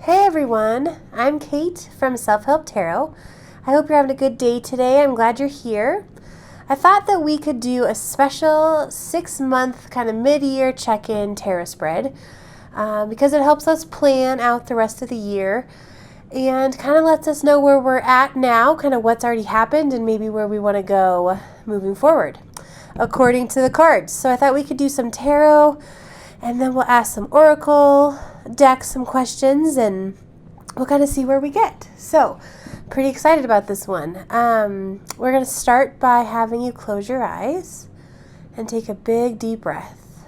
Hey everyone, I'm Kate from Self-Help Tarot. I hope you're having a good day today. I'm glad you're here. I thought that we could do a special 6-month kind of mid-year check-in tarot spread because it helps us plan out the rest of the year and kind of lets us know where we're at now, kind of what's already happened and maybe where we want to go moving forward according to the cards. So I thought we could do some tarot and then we'll ask some oracle decks some questions and we'll kind of see where we get. So pretty excited about this one. We're going to start by having you close your eyes and take a big deep breath.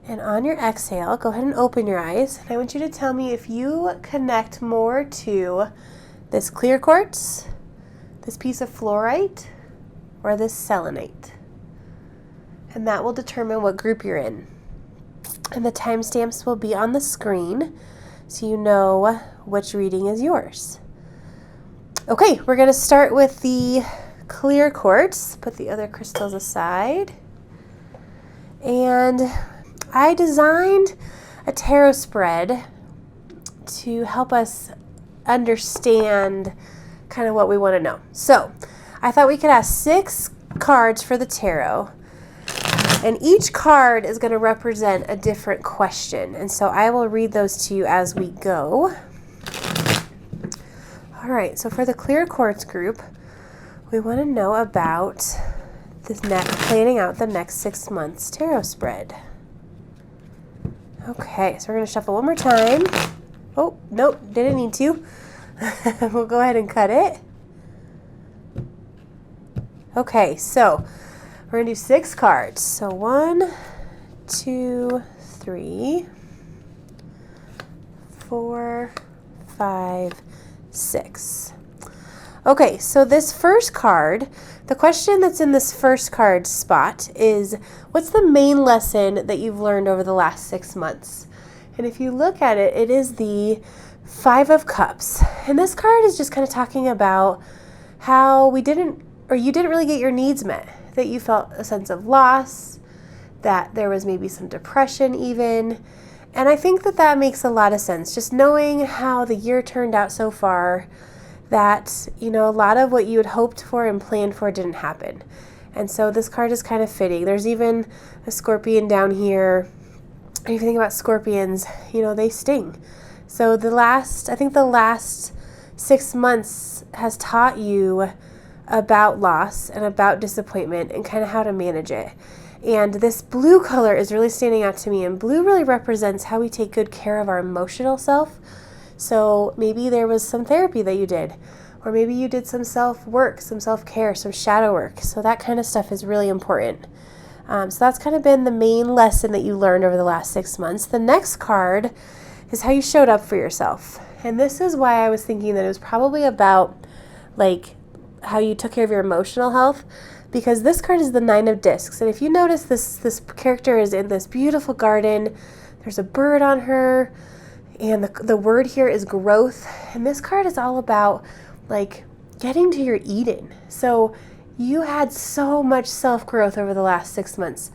And on your exhale, go ahead and open your eyes. And I want you to tell me if you connect more to this clear quartz, this piece of fluorite, or this selenite. And that will determine what group you're in. And the timestamps will be on the screen so you know which reading is yours. Okay, we're going to start with the clear quartz. Put the other crystals aside. And I designed a tarot spread to help us understand kind of what we want to know. So I thought we could ask 6 cards for the tarot. And each card is going to represent a different question. And so I will read those to you as we go. All right, so for the clear quartz group, we want to know about planning out the next 6 months tarot spread. Okay, so we're going to shuffle one more time. Oh, nope, didn't need to. We'll go ahead and cut it. Okay, so we're going to do 6 cards. So 1, 2, 3, 4, 5, 6. Okay, so this first card, the question that's in this first card spot is, what's the main lesson that you've learned over the last 6 months? And if you look at it, it is the 5 of Cups. And this card is just kind of talking about how you didn't really get your needs met. That you felt a sense of loss, that there was maybe some depression even. And I think that that makes a lot of sense. Just knowing how the year turned out so far, that, a lot of what you had hoped for and planned for didn't happen. And so this card is kind of fitting. There's even a scorpion down here. And if you think about scorpions, they sting. So the last 6 months has taught you about loss and about disappointment and kind of how to manage it. And this blue color is really standing out to me, and blue really represents how we take good care of our emotional self. So maybe there was some therapy that you did, or maybe you did some self-work, some self-care, some shadow work. So that kind of stuff is really important. So that's kind of been the main lesson that you learned over the last 6 months. The next card is how you showed up for yourself. And this is why I was thinking that it was probably about how you took care of your emotional health, because this card is the 9 of Discs. And if you notice, this character is in this beautiful garden. There's a bird on her, and the word here is growth. And this card is all about getting to your Eden. So you had so much self-growth over the last 6 months.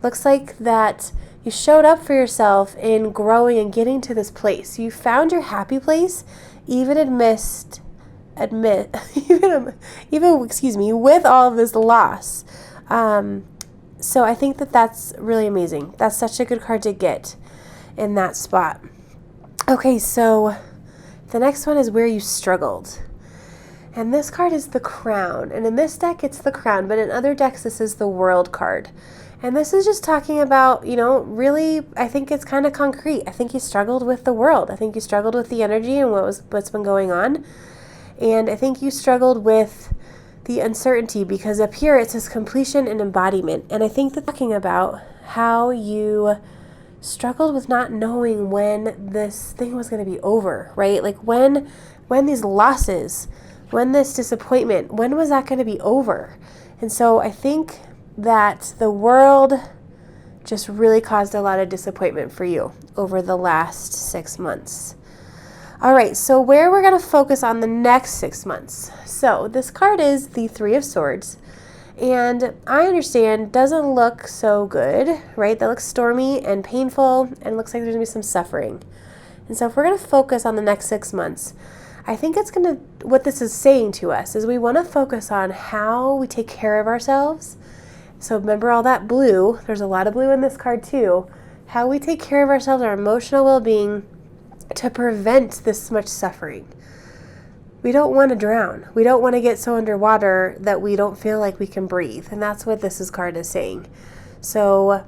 Looks like that you showed up for yourself in growing and getting to this place. You found your happy place, with all of this loss. So I think that that's really amazing. That's such a good card to get in that spot. Okay, so the next one is where you struggled. And this card is the Crown. And in this deck, it's the Crown, but in other decks, this is the World card. And this is just talking about, really, I think it's kind of concrete. I think you struggled with the world. I think you struggled with the energy and what's been going on. And I think you struggled with the uncertainty, because up here it says completion and embodiment. And I think that talking about how you struggled with not knowing when this thing was going to be over, right? When these losses, when this disappointment, when was that going to be over? And so I think that the world just really caused a lot of disappointment for you over the last 6 months. All right, so where we're going to focus on the next 6 months. So this card is the 3 of Swords. And I understand doesn't look so good, right? That looks stormy and painful, and looks like there's going to be some suffering. And so if we're going to focus on the next 6 months, I think what this is saying to us is we want to focus on how we take care of ourselves. So remember all that blue, there's a lot of blue in this card too, how we take care of ourselves, our emotional well-being, to prevent this much suffering. We don't want to drown. We don't want to get so underwater that we don't feel like we can breathe. And that's what this card is saying. So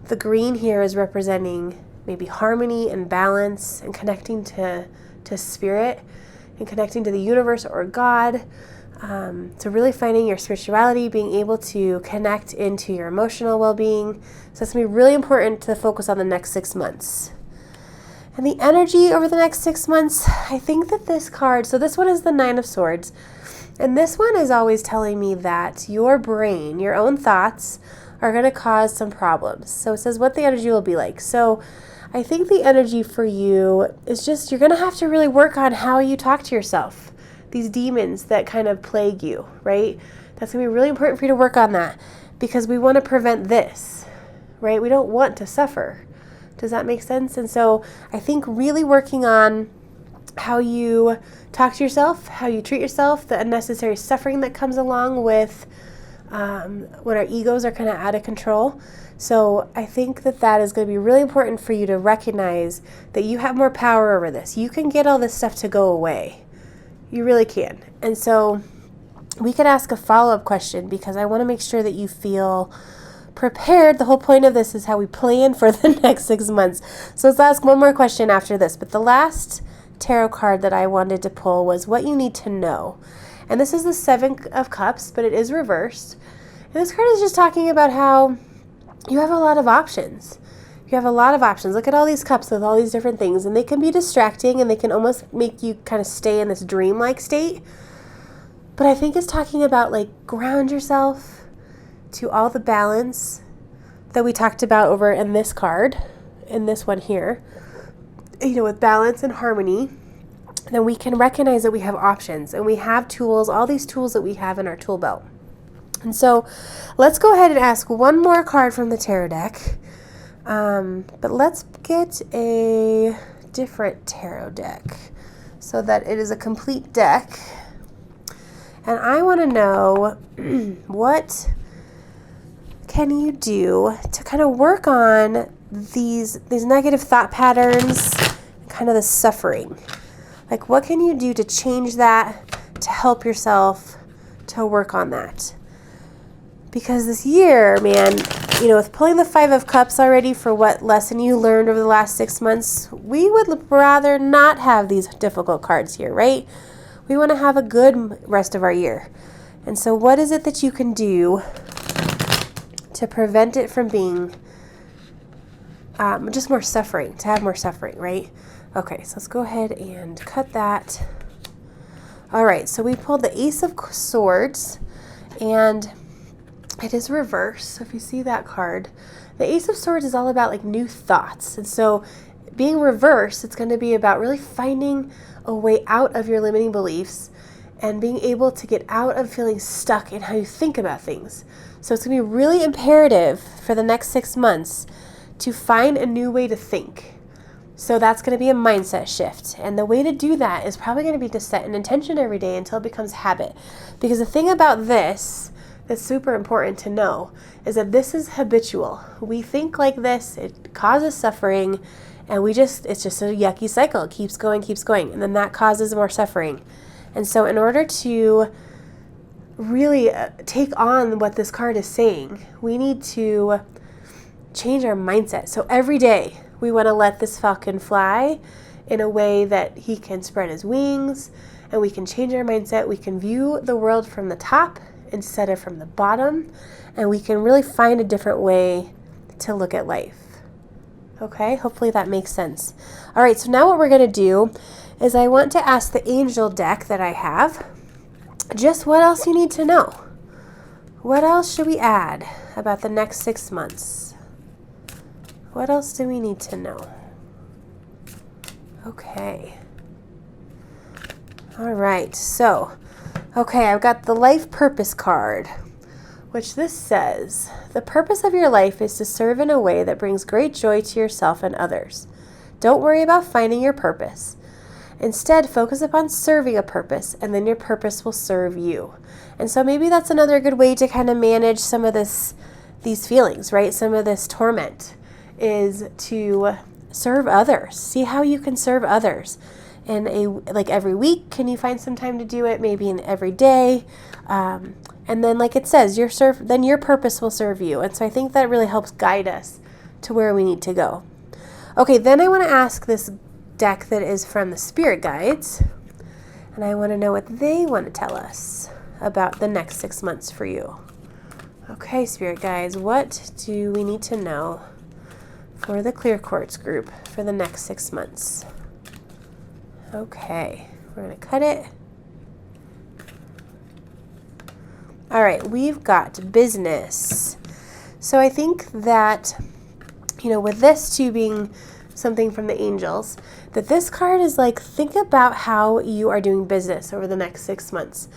the green here is representing maybe harmony and balance and connecting to spirit and connecting to the universe or God. So really finding your spirituality, being able to connect into your emotional well-being. So it's going to be really important to focus on the next 6 months. And the energy over the next 6 months, I think that this card, so this one is the 9 of Swords. And this one is always telling me that your brain, your own thoughts, are going to cause some problems. So it says what the energy will be like. So I think the energy for you is just, you're going to have to really work on how you talk to yourself. These demons that kind of plague you, right? That's going to be really important for you to work on that, because we want to prevent this, right? We don't want to suffer. Does that make sense? And so I think really working on how you talk to yourself, how you treat yourself, the unnecessary suffering that comes along with when our egos are kind of out of control. So I think that is going to be really important for you to recognize that you have more power over this. You can get all this stuff to go away. You really can. And so we could ask a follow-up question, because I want to make sure that you feel prepared. The whole point of this is how we plan for the next 6 months. So let's ask one more question after this. But the last tarot card that I wanted to pull was what you need to know. And this is the 7 of Cups, but it is reversed. And this card is just talking about how you have a lot of options. You have a lot of options. Look at all these cups with all these different things, and they can be distracting, and they can almost make you kind of stay in this dreamlike state. But I think it's talking about like ground yourself to all the balance that we talked about over in this card, in this one here. You know, with balance and harmony, then we can recognize that we have options and we have tools, all these tools that we have in our tool belt. And so let's go ahead and ask one more card from the tarot deck. But let's get a different tarot deck so that it is a complete deck. And I want to know what can you do to kind of work on these negative thought patterns, kind of the suffering. Like, what can you do to change that, to help yourself to work on that? Because this year, man, you know, with pulling the 5 of Cups already for what lesson you learned over the last 6 months, we would rather not have these difficult cards here, right? We want to have a good rest of our year. And so what is it that you can do to prevent it from being just more suffering, to have more suffering, right? Okay, so let's go ahead and cut that. All right, so we pulled the Ace of Swords, and it is reversed. So if you see that card, the Ace of Swords is all about like new thoughts. And so being reversed, it's going to be about really finding a way out of your limiting beliefs and being able to get out of feeling stuck in how you think about things. So it's going to be really imperative for the next 6 months to find a new way to think. So that's going to be a mindset shift. And the way to do that is probably going to be to set an intention every day until it becomes habit. Because the thing about this that's super important to know is that this is habitual. We think like this, it causes suffering, and it's just a yucky cycle. It keeps going, and then that causes more suffering. And so in order to really take on what this card is saying, we need to change our mindset. So every day we want to let this falcon fly in a way that he can spread his wings, and we can change our mindset. We can view the world from the top instead of from the bottom, and we can really find a different way to look at life. Okay, hopefully that makes sense. All right, so now what we're going to do is I want to ask the angel deck that I have just what else you need to know. What else should we add about the next 6 months? What else do we need to know? Okay. All right, so, okay, I've got the life purpose card, which this says, the purpose of your life is to serve in a way that brings great joy to yourself and others. Don't worry about finding your purpose. Instead, focus upon serving a purpose, and then your purpose will serve you. And so maybe that's another good way to kind of manage some of these feelings, right? Some of this torment is to serve others. See how you can serve others. And like every week, can you find some time to do it? Maybe in every day. And then, like it says, then your purpose will serve you. And so I think that really helps guide us to where we need to go. Okay, then I want to ask this deck that is from the Spirit Guides, and I want to know what they want to tell us about the next 6 months for you. Okay, Spirit Guides, what do we need to know for the Clear Quartz group for the next 6 months? Okay, we're going to cut it. All right, we've got business. So I think that, with this too being something from the angels, that this card is like, think about how you are doing business over the next 6 months.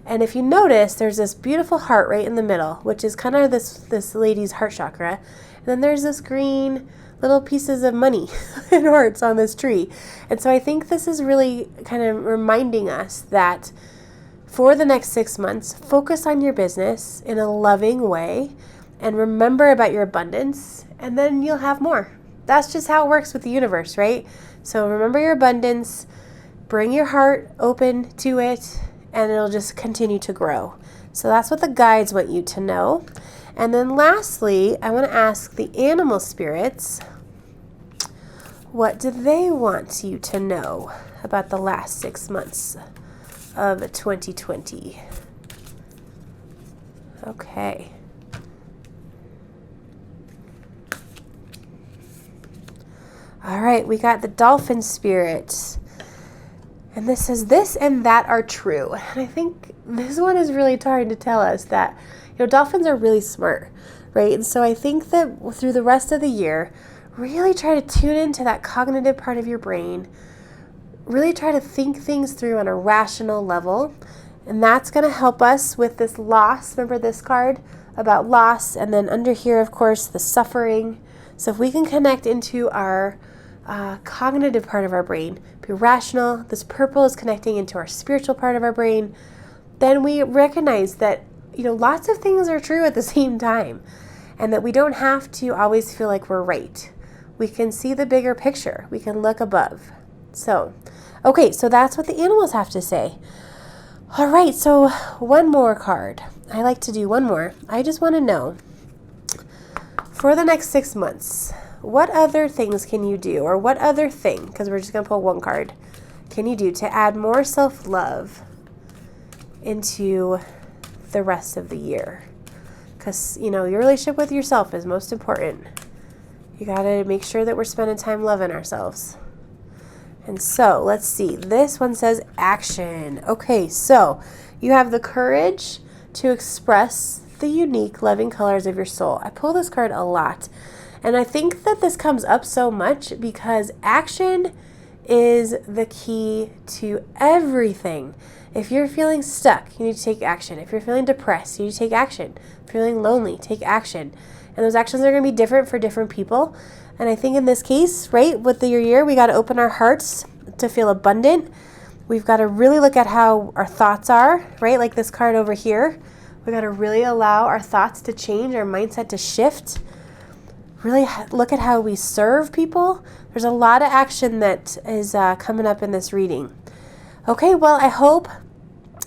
And if you notice, there's this beautiful heart right in the middle, which is kind of this lady's heart chakra. And then there's this green little pieces of money and hearts on this tree. And so I think this is really kind of reminding us that for the next 6 months, focus on your business in a loving way and remember about your abundance, and then you'll have more. That's just how it works with the universe, right? So remember your abundance, bring your heart open to it, and it'll just continue to grow. So that's what the guides want you to know. And then lastly, I want to ask the animal spirits, what do they want you to know about the last 6 months of 2020? Okay. All right, we got the dolphin spirit. And this says, this and that are true. And I think this one is really trying to tell us that, dolphins are really smart, right? And so I think that through the rest of the year, really try to tune into that cognitive part of your brain. Really try to think things through on a rational level. And that's going to help us with this loss. Remember this card about loss? And then under here, of course, the suffering. So if we can connect into our cognitive part of our brain, be rational, this purple is connecting into our spiritual part of our brain, then we recognize that, lots of things are true at the same time, and that we don't have to always feel like we're right. We can see the bigger picture. We can look above. So, okay, so that's what the animals have to say. All right, so one more card. I like to do one more. I just want to know, for the next 6 months, what other things can you do, or what other thing, because we're just going to pull one card, can you do to add more self-love into the rest of the year? Because, your relationship with yourself is most important. You got to make sure that we're spending time loving ourselves. And so, let's see. This one says action. Okay, so you have the courage to express the unique, loving colors of your soul. I pull this card a lot. And I think that this comes up so much because action is the key to everything. If you're feeling stuck, you need to take action. If you're feeling depressed, you need to take action. If you're feeling lonely, take action. And those actions are going to be different for different people. And I think in this case, right, with your year, we got to open our hearts to feel abundant. We've got to really look at how our thoughts are, right? Like this card over here. We got to really allow our thoughts to change, our mindset to shift. Really look at how we serve people. There's a lot of action that is coming up in this reading. Okay, well, I hope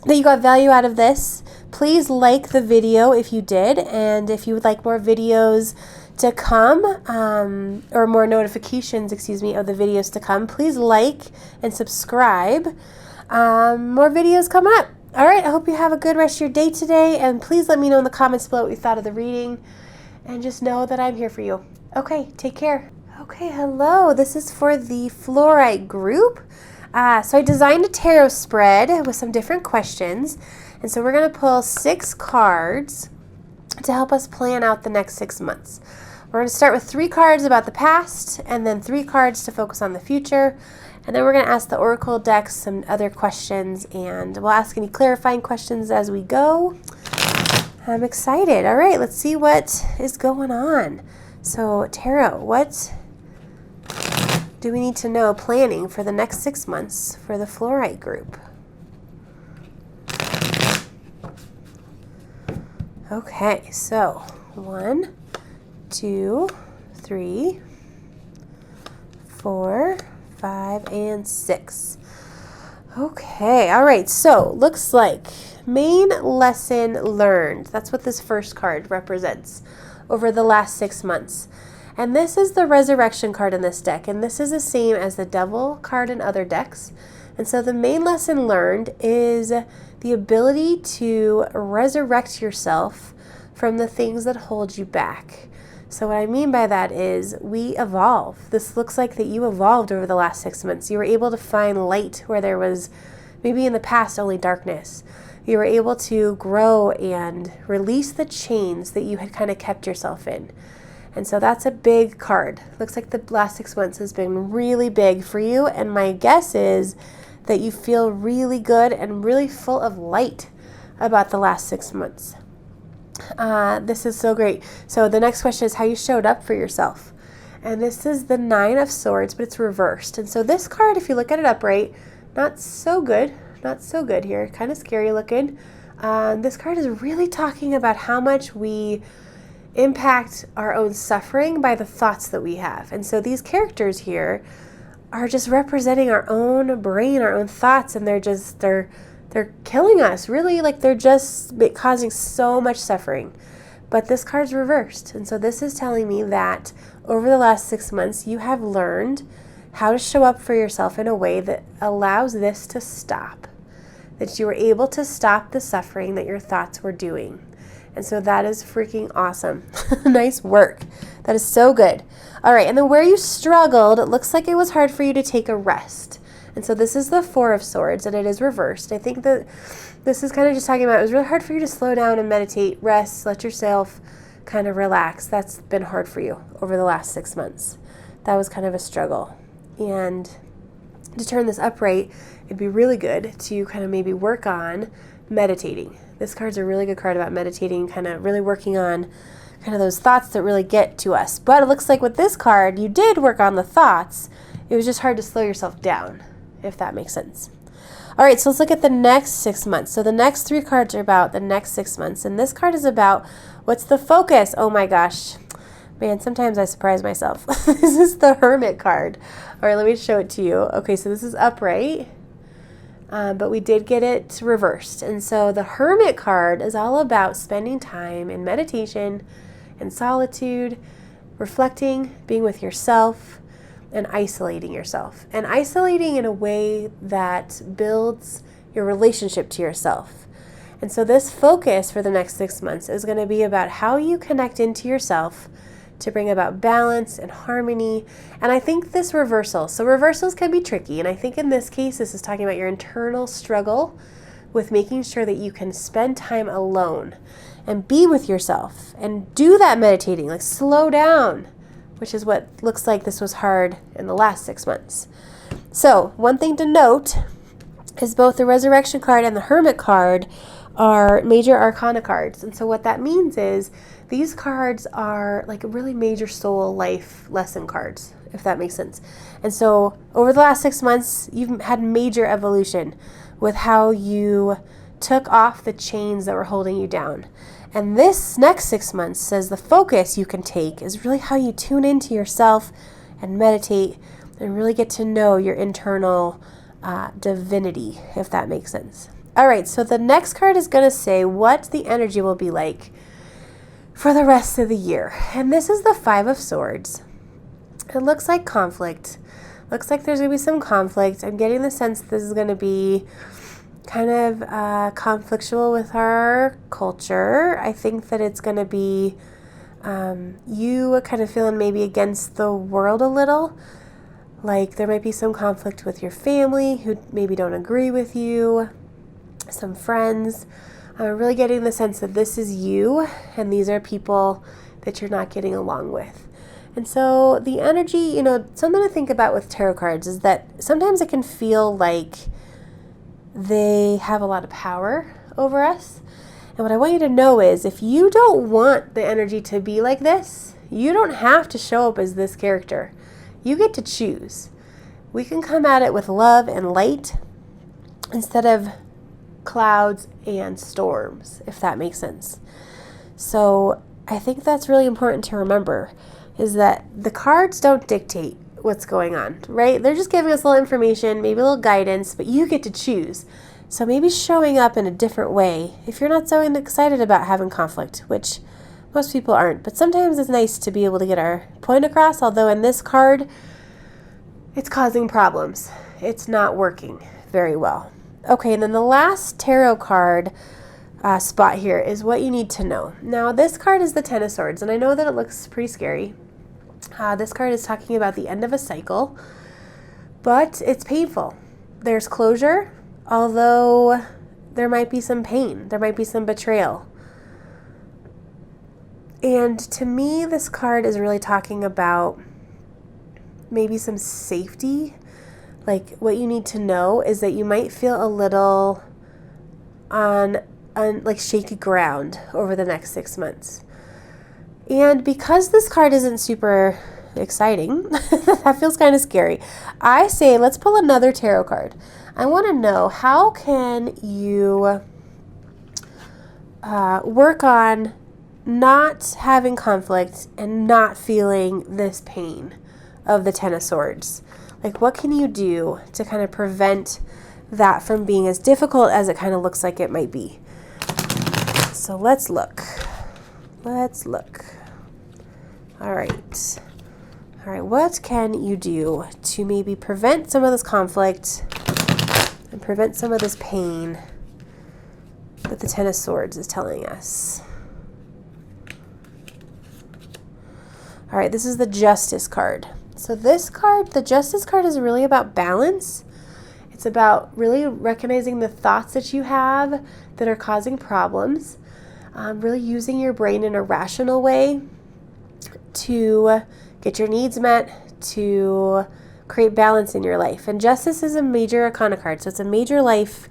that you got value out of this. Please like the video if you did, and if you would like more videos to come, or more notifications, of the videos to come, please like and subscribe. More videos coming up. All right, I hope you have a good rest of your day today, and please let me know in the comments below what you thought of the reading. And just know that I'm here for you. Okay, take care. Okay, hello. This is for the Fluorite group. So I designed a tarot spread with some different questions. And so we're going to pull 6 cards to help us plan out the next 6 months. We're going to start with 3 cards about the past, and then 3 cards to focus on the future. And then we're going to ask the Oracle decks some other questions, and we'll ask any clarifying questions as we go. I'm excited. All right, let's see what is going on. So, Tarot, what do we need to know planning for the next 6 months for the Fluorite group? Okay, so 1, 2, 3, 4, 5, and 6. Okay, all right, so looks like main lesson learned. That's what this first card represents over the last 6 months. And this is the resurrection card in this deck, and this is the same as the devil card in other decks. And so the main lesson learned is the ability to resurrect yourself from the things that hold you back. So what I mean by that is we evolve. This looks like that you evolved over the last 6 months. You were able to find light where there was maybe in the past only darkness. You were able to grow and release the chains that you had kind of kept yourself in. And so that's a big card. Looks like the last 6 months has been really big for you. And my guess is that you feel really good and really full of light about the last 6 months. This is so great. So the next question is how you showed up for yourself. And this is the 9 of Swords, but it's reversed. And so this card, if you look at it upright, not so good. Not so good here. Kind of scary looking. This card is really talking about how much we impact our own suffering by the thoughts that we have. And so these characters here are just representing our own brain, our own thoughts, and they're killing us, really. Like they're just causing so much suffering. But this card's reversed. And so this is telling me that over the last 6 months, you have learned how to show up for yourself in a way that allows this to stop. That you were able to stop the suffering that your thoughts were doing. And so that is freaking awesome. Nice work. That is so good. All right, and then where you struggled, it looks like it was hard for you to take a rest. And so this is the 4 of Swords, and it is reversed. I think that this is kind of just talking about it was really hard for you to slow down and meditate, rest, let yourself kind of relax. That's been hard for you over the last 6 months. That was kind of a struggle. And to turn this upright, it'd be really good to kind of maybe work on meditating. This card's a really good card about meditating, kind of really working on kind of those thoughts that really get to us. But it looks like with this card, you did work on the thoughts. It was just hard to slow yourself down, if that makes sense. All right, so let's look at the next 6 months. So the next 3 cards are about the next 6 months. And this card is about what's the focus? Oh my gosh. Man, sometimes I surprise myself. This is the Hermit card. All right, let me show it to you. Okay, so this is upright. But we did get it reversed. And so the Hermit card is all about spending time in meditation and solitude, reflecting, being with yourself, and isolating yourself. And isolating in a way that builds your relationship to yourself. And so this focus for the next 6 months is going to be about how you connect into yourself to bring about balance and harmony. And I think this reversal, so reversals can be tricky. And I think in this case, this is talking about your internal struggle with making sure that you can spend time alone and be with yourself and do that meditating, like slow down, which is what looks like this was hard in the last 6 months. So one thing to note is both the Resurrection card and the Hermit card are major arcana cards. And so what that means is these cards are like really major soul life lesson cards, if that makes sense. And so over the last 6 months, you've had major evolution with how you took off the chains that were holding you down. And this next 6 months says the focus you can take is really how you tune into yourself and meditate and really get to know your internal divinity, if that makes sense. All right, so the next card is going to say what the energy will be like for the rest of the year. And this is the 5 of Swords. It looks like conflict. Looks like there's going to be some conflict. I'm getting the sense this is going to be kind of conflictual with our culture. I think that it's going to be you kind of feeling maybe against the world a little. Like there might be some conflict with your family who maybe don't agree with you, some friends. I'm really getting the sense that this is you and these are people that you're not getting along with. And so the energy, something to think about with tarot cards is that sometimes it can feel like they have a lot of power over us. And what I want you to know is if you don't want the energy to be like this, you don't have to show up as this character. You get to choose. we can come at it with love and light instead of clouds and storms, if that makes sense. So I think that's really important to remember, is that the cards don't dictate what's going on, right? They're just giving us a little information, maybe a little guidance, but you get to choose. So maybe showing up in a different way if you're not so excited about having conflict, which most people aren't. But sometimes it's nice to be able to get our point across, although in this card, it's causing problems. It's not working very well. Okay, and then the last tarot card spot here is what you need to know. Now, this card is the Ten of Swords, and I know that it looks pretty scary. This card is talking about the end of a cycle, but it's painful. There's closure, although there might be some pain. There might be some betrayal. And to me, this card is really talking about maybe some safety. Like, what you need to know is that you might feel a little on like shaky ground over the next 6 months. And because this card isn't super exciting, that feels kind of scary. I say, let's pull another tarot card. I want to know, how can you work on not having conflict and not feeling this pain of the Ten of Swords? Like, what can you do to kind of prevent that from being as difficult as it kind of looks like it might be? So let's look. Let's look. All right. All right, what can you do to maybe prevent some of this conflict and prevent some of this pain that the Ten of Swords is telling us? All right, this is the Justice card. So this card, the Justice card, is really about balance. It's about really recognizing the thoughts that you have that are causing problems, really using your brain in a rational way to get your needs met, to create balance in your life. And Justice is a major arcana card, so it's a major life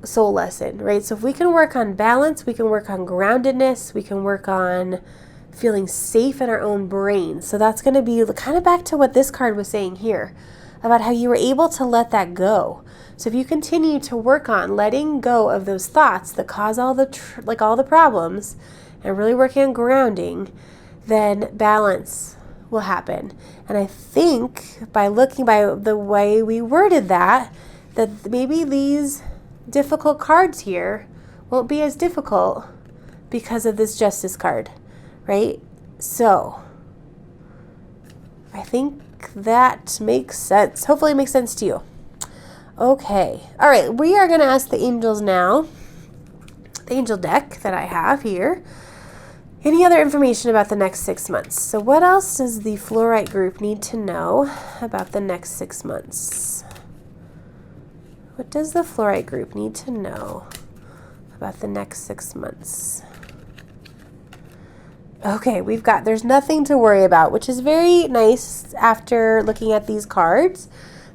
soul lesson, right? So if we can work on balance, we can work on groundedness, we can work on feeling safe in our own brain. So that's going to be kind of back to what this card was saying here about how you were able to let that go. So if you continue to work on letting go of those thoughts that cause all the all the problems and really working on grounding, then balance will happen. And I think by looking by the way we worded that maybe these difficult cards here won't be as difficult because of this Justice card. Right? So I think that makes sense. Hopefully it makes sense to you. Okay. All right. We are going to ask the angels now, the angel deck that I have here, any other information about the next 6 months. So what else does the Fluorite group need to know about the next 6 months? What does the Fluorite group need to know about the next 6 months? Okay, there's nothing to worry about, which is very nice after looking at these cards.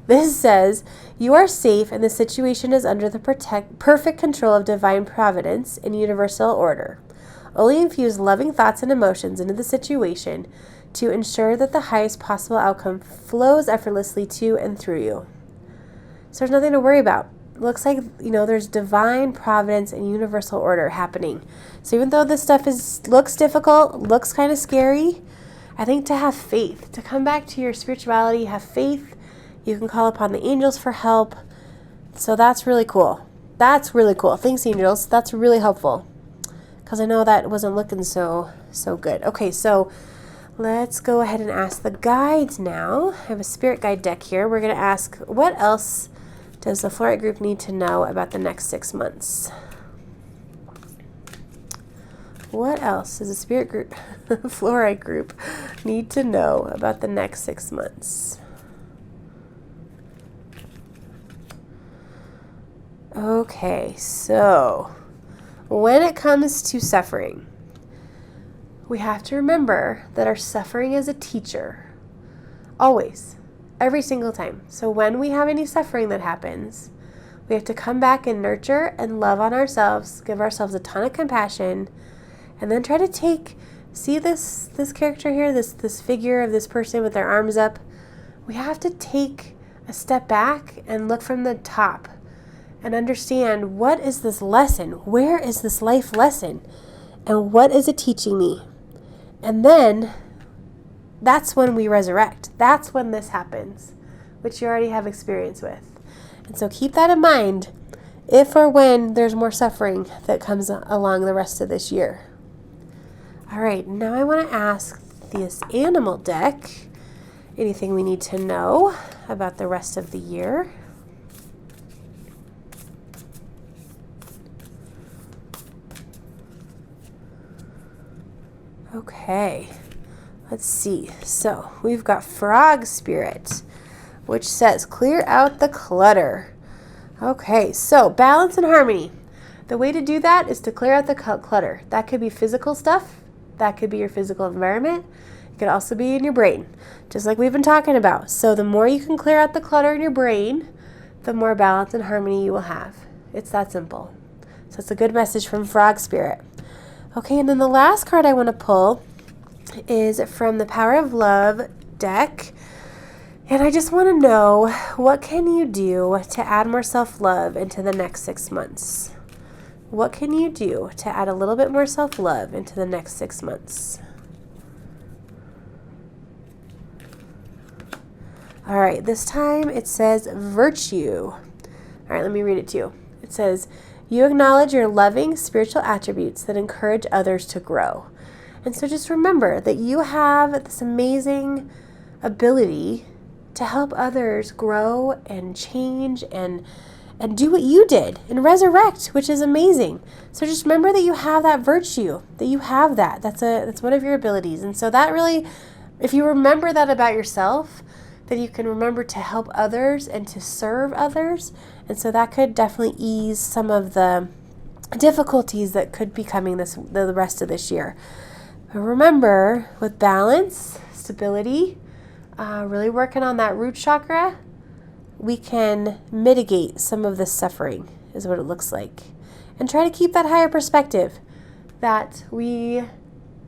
This says, you are safe and the situation is under the perfect control of divine providence and universal order. Only infuse loving thoughts and emotions into the situation to ensure that the highest possible outcome flows effortlessly to and through you. So there's nothing to worry about. Looks like, there's divine providence and universal order happening. So even though this stuff looks difficult, looks kind of scary, I think to have faith, to come back to your spirituality, have faith. You can call upon the angels for help. So that's really cool. That's really cool. Thanks, angels. That's really helpful, because I know that wasn't looking so good. Okay, so let's go ahead and ask the guides now. I have a spirit guide deck here. We're going to ask, what else does the Fluorite group need to know about the next 6 months? What else does the spirit group, Fluorite group, need to know about the next 6 months? Okay, so when it comes to suffering, we have to remember that our suffering is a teacher. Always. Every single time. So when we have any suffering that happens, we have to come back and nurture and love on ourselves, give ourselves a ton of compassion, and then try to see this character here, this figure of this person with their arms up. We have to take a step back and look from the top and understand, what is this lesson? Where is this life lesson? And what is it teaching me? And then that's when we resurrect. That's when this happens, which you already have experience with. And so keep that in mind if or when there's more suffering that comes along the rest of this year. All right, now I want to ask this animal deck anything we need to know about the rest of the year. Okay, let's see. So we've got Frog Spirit, which says clear out the clutter. Okay, so balance and harmony. The way to do that is to clear out the clutter. That could be physical stuff. That could be your physical environment. It could also be in your brain, just like we've been talking about. So the more you can clear out the clutter in your brain, the more balance and harmony you will have. It's that simple. So it's a good message from Frog Spirit. Okay, and then the last card I want to pull is from the Power of Love deck. And I just want to know, what can you do to add more self-love into the next 6 months? What can you do to add a little bit more self-love into the next 6 months? All right, this time it says virtue. All right, let me read it to you. It says, you acknowledge your loving spiritual attributes that encourage others to grow. And so just remember that you have this amazing ability to help others grow and change and do what you did and resurrect, which is amazing. So just remember that you have that virtue, that you have that. That's one of your abilities. And so that really, if you remember that about yourself, then you can remember to help others and to serve others. And so that could definitely ease some of the difficulties that could be coming the rest of this year. But remember, with balance, stability, really working on that root chakra, we can mitigate some of this suffering, is what it looks like. And try to keep that higher perspective, that we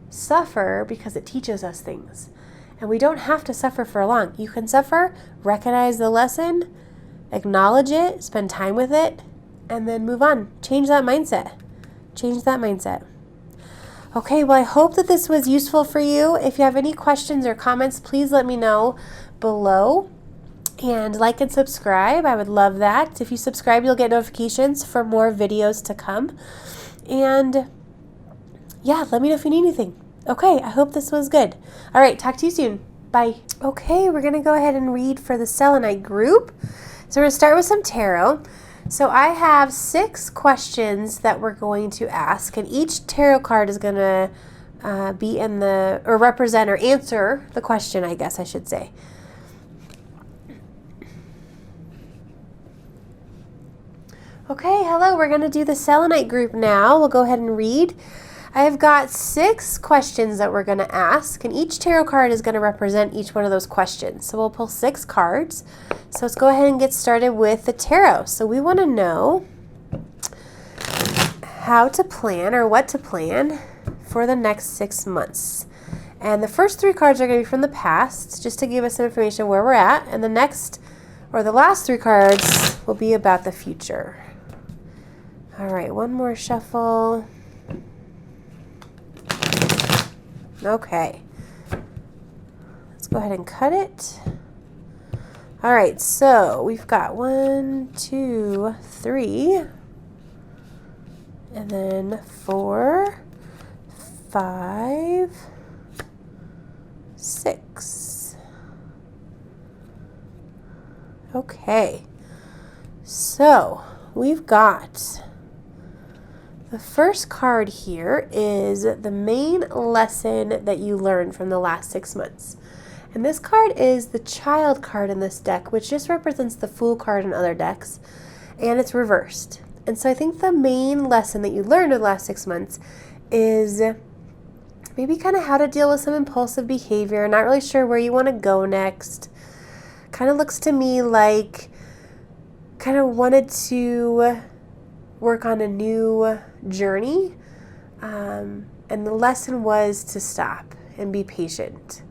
suffer because it teaches us things. And we don't have to suffer for long. You can suffer, recognize the lesson, acknowledge it, spend time with it, and then move on. Change that mindset. Change that mindset. Okay, well, I hope that this was useful for you. If you have any questions or comments, please let me know below. And like and subscribe. I would love that. If you subscribe, you'll get notifications for more videos to come. And yeah, let me know if you need anything. Okay, I hope this was good. All right, talk to you soon. Bye. Okay, we're going to go ahead and read for the Selenite group. So we're going to start with some tarot. So I have 6 questions that we're going to ask, and each tarot card is going to be in the, or represent or answer the question, I guess I should say. Okay, hello, we're going to do the Selenite group now. We'll go ahead and read. I've got 6 questions that we're going to ask, and each tarot card is going to represent each one of those questions. So we'll pull 6 cards. So let's go ahead and get started with the tarot. So we want to know how to plan, or what to plan for the next 6 months. And the first 3 cards are going to be from the past, just to give us some information where we're at. And the next, or the last 3 cards will be about the future. All right, one more shuffle. Okay, let's go ahead and cut it. All right, so we've got 1, 2, 3, and then 4, 5, 6. Okay, so we've got the first card here is the main lesson that you learned from the last 6 months. And this card is the child card in this deck, which just represents the Fool card in other decks, and it's reversed. And so I think the main lesson that you learned in the last 6 months is maybe kind of how to deal with some impulsive behavior, not really sure where you want to go next. Kind of looks to me like kind of wanted to work on a new journey, and the lesson was to stop and be patient.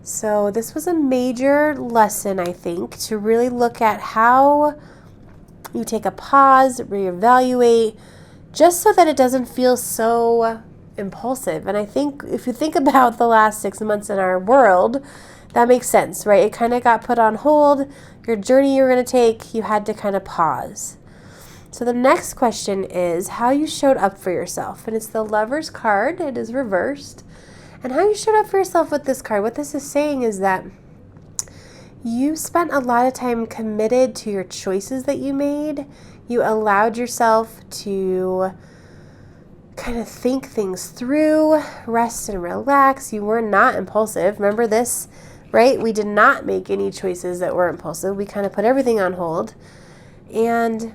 So this was a major lesson, I think, to really look at how you take a pause, reevaluate, just so that it doesn't feel so impulsive. And I think if you think about the last 6 months in our world, that makes sense, right? It kind of got put on hold. Your journey you were going to take, you had to kind of pause. So the next question is how you showed up for yourself. And it's the Lover's card. It is reversed. And how you showed up for yourself with this card. What this is saying is that you spent a lot of time committed to your choices that you made. You allowed yourself to kind of think things through, rest and relax. You were not impulsive. Remember this, right? We did not make any choices that were impulsive. We kind of put everything on hold. And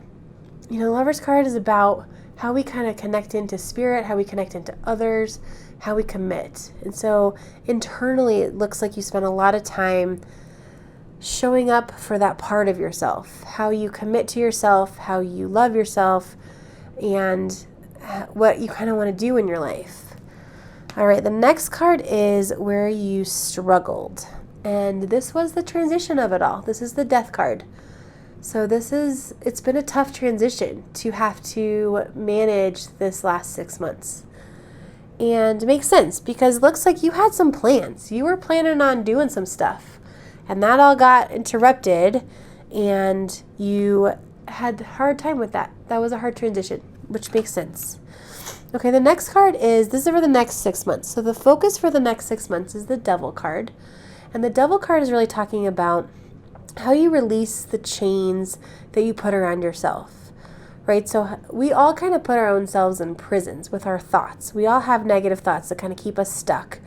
Lover's card is about how we kind of connect into spirit, how we connect into others, how we commit. And so internally, it looks like you spent a lot of time showing up for that part of yourself, how you commit to yourself, how you love yourself, and what you kind of want to do in your life. All right, the next card is where you struggled. And this was the transition of it all. This is the Death card. So it's been a tough transition to have to manage this last 6 months. And it makes sense because it looks like you had some plans. You were planning on doing some stuff. And that all got interrupted and you had a hard time with that. That was a hard transition, which makes sense. Okay, the next card this is for the next 6 months. So the focus for the next 6 months is the Devil card. And the Devil card is really talking about how you release the chains that you put around yourself, right? So we all kind of put our own selves in prisons with our thoughts. We all have negative thoughts that kind of keep us stuck.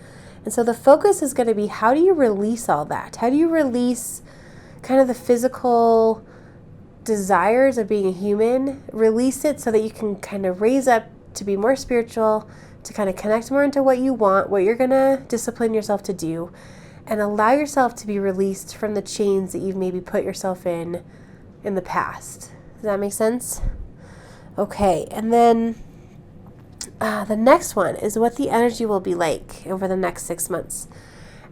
And so the focus is going to be, how do you release all that? How do you release kind of the physical desires of being a human? Release it so that you can kind of raise up to be more spiritual, to kind of connect more into what you want, what you're going to discipline yourself to do, and allow yourself to be released from the chains that you've maybe put yourself in the past. Does that make sense? Okay, and then the next one is what the energy will be like over the next 6 months.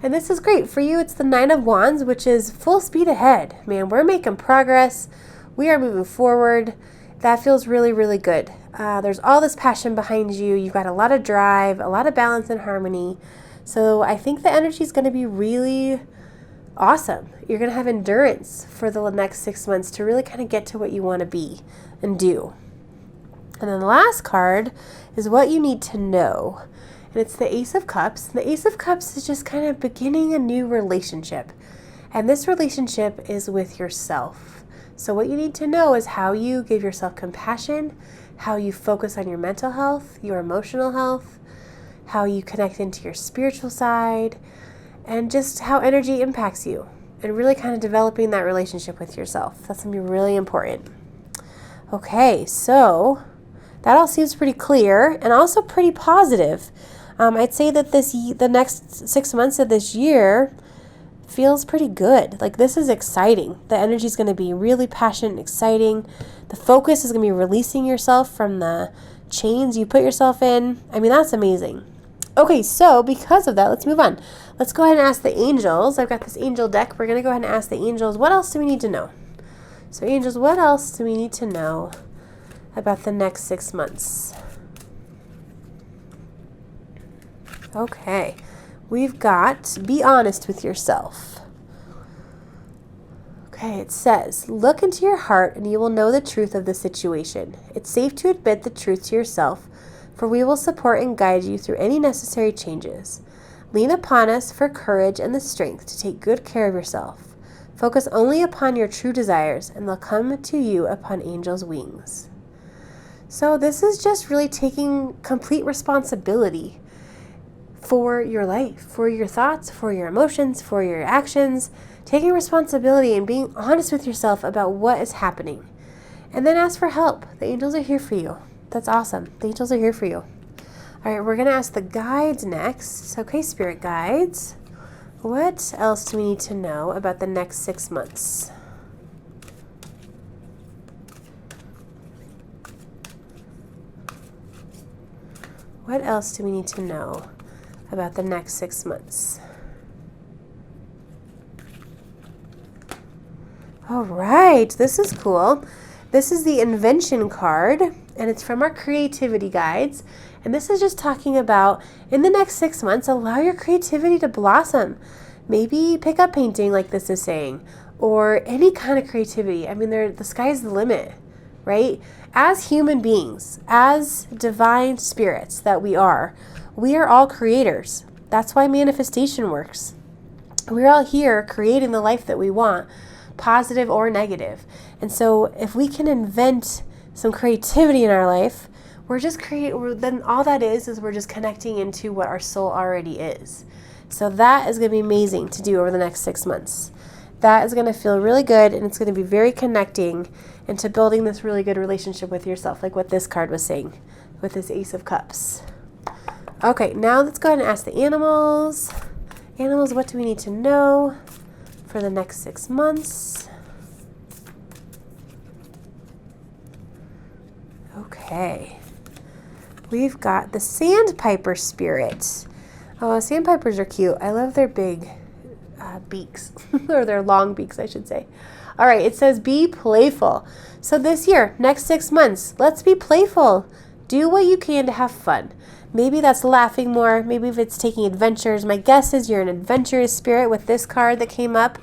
And this is great. For you, it's the Nine of Wands, which is full speed ahead. Man, we're making progress. We are moving forward. That feels really, really good. There's all this passion behind you. You've got a lot of drive, a lot of balance and harmony. So I think the energy is going to be really awesome. You're going to have endurance for the next 6 months to really kind of get to what you want to be and do. And then the last card is what you need to know. And it's the Ace of Cups. And the Ace of Cups is just kind of beginning a new relationship. And this relationship is with yourself. So what you need to know is how you give yourself compassion, how you focus on your mental health, your emotional health, how you connect into your spiritual side, and just how energy impacts you, and really kind of developing that relationship with yourself. That's going to be really important. Okay, so that all seems pretty clear and also pretty positive. I'd say that the next 6 months of this year feels pretty good. Like, this is exciting. The energy is going to be really passionate and exciting. The focus is going to be releasing yourself from the chains you put yourself in. I mean, that's amazing. Okay, so because of that, let's move on. Let's go ahead and ask the angels. I've got this angel deck. We're going to go ahead and ask the angels, what else do we need to know? So angels, what else do we need to know about the next 6 months? Okay, we've got, be honest with yourself. Okay, it says, look into your heart and you will know the truth of the situation. It's safe to admit the truth to yourself, for we will support and guide you through any necessary changes. Lean upon us for courage and the strength to take good care of yourself. Focus only upon your true desires, and they'll come to you upon angels' wings. So this is just really taking complete responsibility for your life, for your thoughts, for your emotions, for your actions, taking responsibility and being honest with yourself about what is happening. And then ask for help. The angels are here for you. That's awesome. The angels are here for you. All right, we're going to ask the guides next. Okay, spirit guides. What else do we need to know about the next 6 months? What else do we need to know about the next 6 months? All right, this is cool. This is the invention card, and it's from our creativity guides. And this is just talking about, in the next 6 months, allow your creativity to blossom. Maybe pick up painting, like this is saying, or any kind of creativity. I mean, the sky's the limit, right? As human beings, as divine spirits that we are all creators. That's why manifestation works. We're all here creating the life that we want, positive or negative. And so if we can invent some creativity in our life, then all that is we're just connecting into what our soul already is. So that is going to be amazing to do over the next 6 months. That is going to feel really good, and it's going to be very connecting into building this really good relationship with yourself, like what this card was saying with this Ace of Cups. Okay, now let's go ahead and ask the animals. Animals, what do we need to know for the next 6 months? Okay. We've got the Sandpiper Spirit. Oh, sandpipers are cute. I love their big beaks, or their long beaks, I should say. All right, it says be playful. So this year, next 6 months, let's be playful. Do what you can to have fun. Maybe that's laughing more. Maybe if it's taking adventures. My guess is you're an adventurous spirit with this card that came up.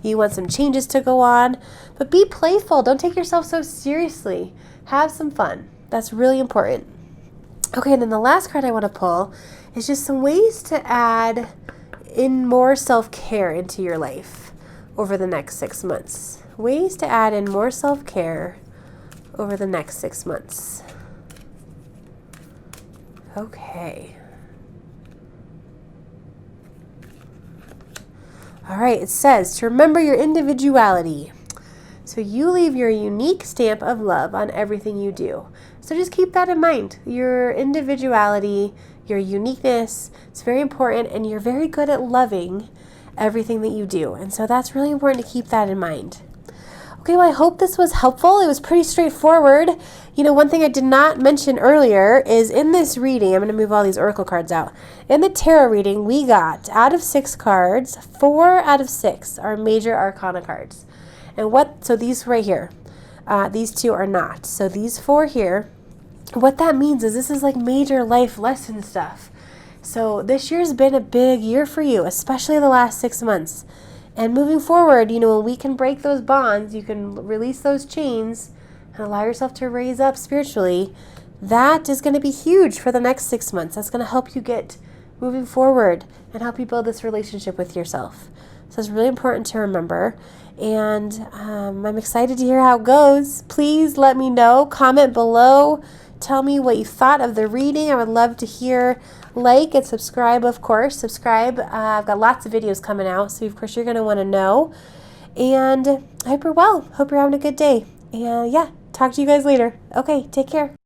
You want some changes to go on. But be playful. Don't take yourself so seriously. Have some fun. That's really important. Okay, and then the last card I want to pull is just some ways to add in more self-care into your life over the next 6 months. Ways to add in more self-care over the next 6 months. Okay. All right, it says to remember your individuality. So you leave your unique stamp of love on everything you do. So just keep that in mind. Your individuality, your uniqueness, it's very important, and you're very good at loving everything that you do. And so that's really important to keep that in mind. Okay, well, I hope this was helpful. It was pretty straightforward. You know, one thing I did not mention earlier is in this reading, I'm going to move all these oracle cards out. In the tarot reading, we got, out of 6 cards, 4 out of 6 are major arcana cards. And so these right here, these 2 are not. So these 4 here, what that means is this is like major life lesson stuff. So this year's been a big year for you, especially the last 6 months. And moving forward, you know, when we can break those bonds, you can release those chains and allow yourself to raise up spiritually. That is going to be huge for the next 6 months. That's going to help you get moving forward and help you build this relationship with yourself. So it's really important to remember. And I'm excited to hear how it goes. Please let me know. Comment below. Tell me what you thought of the reading. I would love to hear. Like and subscribe, of course. Subscribe. I've got lots of videos coming out, so of course you're going to want to know. And I hope you're well. Hope you're having a good day. And yeah, talk to you guys later. Okay, take care.